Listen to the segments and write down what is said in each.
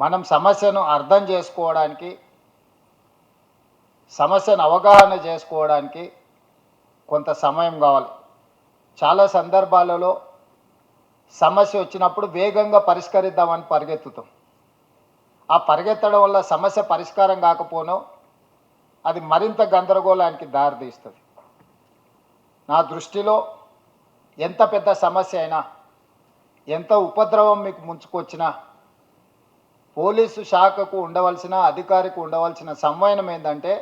మనం సమస్యను అర్థం చేసుకోవడానికి, సమస్యను అవగాహన చేసుకోవడానికి కొంత సమయం కావాలి. చాలా సందర్భాలలో సమస్య వచ్చినప్పుడు వేగంగా పరిష్కరిద్దామని పరిగెత్తుతాం. ఆ పరిగెత్తడం వల్ల సమస్య పరిష్కారం కాకపోనో అది మరింత గందరగోళానికి దారితీస్తుంది. నా దృష్టిలో ఎంత పెద్ద సమస్య అయినా, ఎంత ఉపద్రవం మీకు ముంచుకొచ్చినా పోలీసు శాఖకు ఉండవలసిన, అధికారికి ఉండవలసిన సంవయనం ఏంటంటే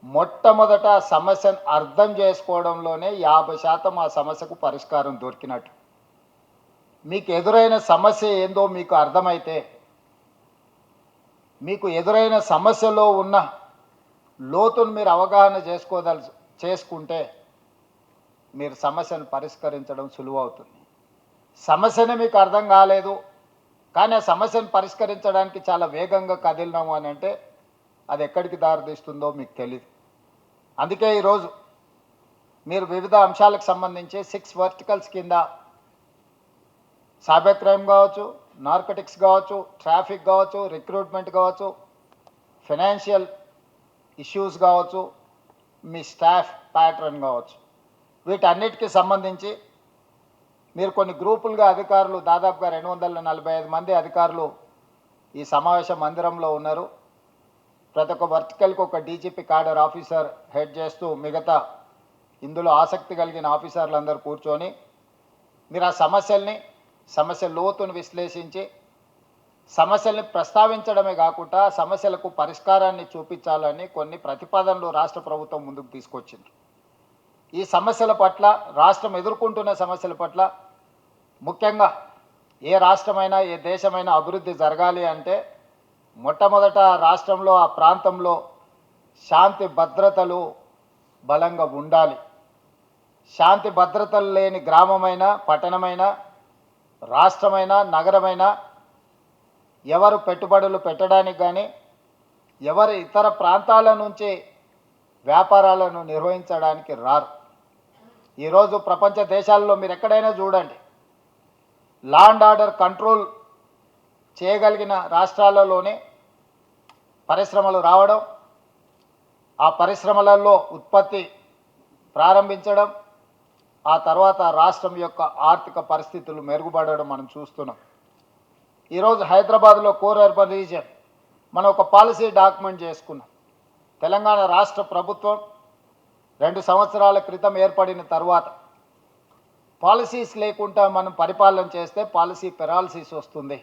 మొట్టమొదట సమస్యను అర్థం చేసుకోవడంలోనే 50% ఆ సమస్యకు పరిష్కారం దొరికినట్టు. మీకు ఎదురైన సమస్య ఏందో మీకు అర్థమైతే, మీకు ఎదురైన సమస్యలో ఉన్న లోతును మీరు అవగాహన చేసుకుంటే మీరు సమస్యను పరిష్కరించడం సులువవుతుంది. సమస్యనే మీకు అర్థం కాలేదు కానీ ఆ సమస్యను పరిష్కరించడానికి చాలా వేగంగా కదిలినాము అని అంటే అది ఎక్కడికి దారితీస్తుందో మీకు తెలియదు. అందుకే ఈరోజు మీరు వివిధ అంశాలకు సంబంధించి 6 వర్టికల్స్ కింద సైబర్ క్రైమ్ కావచ్చు, నార్కోటిక్స్ కావచ్చు, ట్రాఫిక్ కావచ్చు, రిక్రూట్మెంట్ కావచ్చు, ఫైనాన్షియల్ ఇష్యూస్ కావచ్చు, మీ స్టాఫ్ ప్యాటర్న్ కావచ్చు, వీటన్నిటికీ సంబంధించి మీరు కొన్ని గ్రూపులుగా అధికారులు దాదాపుగా 245 మంది అధికారులు ఈ సమావేశ మందిరంలో ఉన్నారు. ప్రతి ఒక్క వర్టికల్కి ఒక డీజీపీ కాడర్ ఆఫీసర్ హెడ్ చేస్తూ మిగతా ఇందులో ఆసక్తి కలిగిన ఆఫీసర్లందరూ కూర్చొని మీరు ఆ సమస్య లోతును విశ్లేషించి సమస్యల్ని ప్రస్తావించడమే కాకుండా సమస్యలకు పరిష్కారాన్ని చూపించాలని కొన్ని ప్రతిపాదనలు రాష్ట్ర ప్రభుత్వం ముందుకు తీసుకొచ్చింది. ఈ సమస్యల పట్ల, రాష్ట్రం ఎదుర్కొంటున్న సమస్యల పట్ల, ముఖ్యంగా ఏ రాష్ట్రమైనా ఏ దేశమైనా అభివృద్ధి జరగాలి అంటే మొట్టమొదట రాష్ట్రంలో, ఆ ప్రాంతంలో శాంతి భద్రతలు బలంగా ఉండాలి. శాంతి భద్రతలు లేని గ్రామమైనా, పట్టణమైనా, రాష్ట్రమైనా, నగరమైనా ఎవరు పెట్టుబడులు పెట్టడానికి కానీ, ఎవరు ఇతర ప్రాంతాల నుంచి వ్యాపారాలను నిర్వహించడానికి రారు. ఈరోజు ప్రపంచ దేశాల్లో మీరు ఎక్కడైనా చూడండి, లా అండ్ ఆర్డర్ కంట్రోల్ చేయగలిగిన రాష్ట్రాలలోనే పరిశ్రమలు రావడం, ఆ పరిశ్రమలలో ఉత్పత్తి ప్రారంభించడం, ఆ తర్వాత రాష్ట్రం యొక్క ఆర్థిక పరిస్థితులు మెరుగుపడడం మనం చూస్తున్నాం. ఈరోజు హైదరాబాద్లో కోర్ అర్బన్ రీజియన్ మనం ఒక పాలసీ డాక్యుమెంట్ చేసుకున్నాం. తెలంగాణ రాష్ట్ర ప్రభుత్వం 2 సంవత్సరాల క్రితం ఏర్పడిన తర్వాత పాలసీస్ లేకుండా మనం పరిపాలన చేస్తే పాలసీ పెరాలసిస్ వస్తుంది.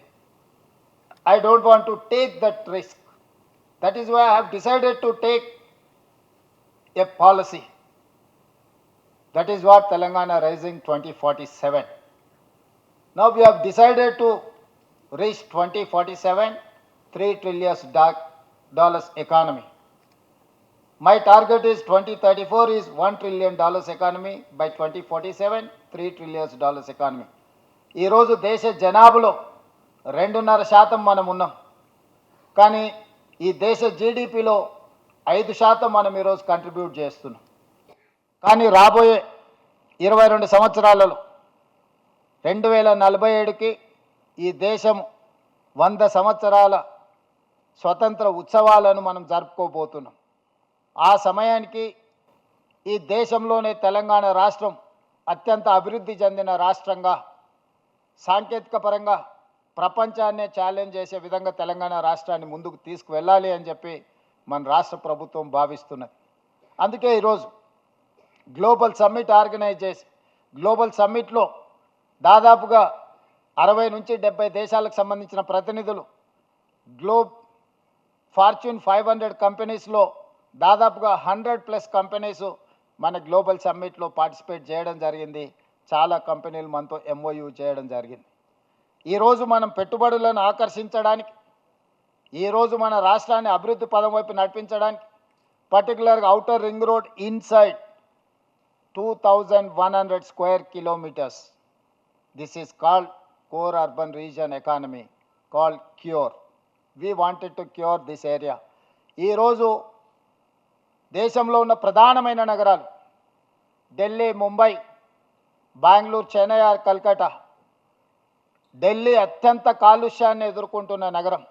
I don't want to take that risk. That is why I have decided to take a policy. That is what Telangana Rising 2047. Now we have decided to reach 2047 $3 trillion economy. My target is 2034 is $1 trillion economy. By 2047 $3 trillion economy. ఈ రోజు దేశ జనాభాలో 2.5% మనం ఉన్నాం. కానీ ఈ దేశ జీడిపిలో 5% మనం ఈరోజు కంట్రిబ్యూట్ చేస్తున్నాం. కానీ రాబోయే 22 సంవత్సరాలలో 2047కి ఈ దేశం 100 సంవత్సరాల స్వతంత్ర ఉత్సవాలను మనం జరుపుకోబోతున్నాం. ఆ సమయానికి ఈ దేశంలోనే తెలంగాణ రాష్ట్రం అత్యంత అభివృద్ధి చెందిన రాష్ట్రంగా, సాంకేతిక పరంగా ప్రపంచాన్నే ఛాలెంజ్ చేసే విధంగా తెలంగాణ రాష్ట్రాన్ని ముందుకు తీసుకువెళ్ళాలి అని చెప్పి మన రాష్ట్ర ప్రభుత్వం భావిస్తున్నది. అందుకే ఈరోజు గ్లోబల్ సమ్మిట్ ఆర్గనైజ్ చేసి, గ్లోబల్ సమ్మిట్లో దాదాపుగా 60 నుంచి 70 దేశాలకు సంబంధించిన ప్రతినిధులు, ఫార్చ్యూన్ 500 కంపెనీస్లో దాదాపుగా 100+ కంపెనీస్ మన గ్లోబల్ సమ్మిట్లో పార్టిసిపేట్ చేయడం జరిగింది. చాలా కంపెనీలు మనతో MOU చేయడం జరిగింది. ఈరోజు మనం పెట్టుబడులను ఆకర్షించడానికి, ఈరోజు మన రాష్ట్రాన్ని అభివృద్ధి పదం వైపు నడిపించడానికి, పర్టికులర్గా outer ring road inside 2100 square kilometers. This is called core urban region economy, called CURE. We wanted to cure this area. ఈ రోజు దేశంలో ఉన్న ప్రధానమైన నగరాలు ఢిల్లీ, ముంబై, బెంగళూరు, చెన్నై ఆర్ కల్కట్టా. ఢిల్లీ అత్యంత కాలుష్యాన్ని ఎదుర్కొంటున్న నగరం.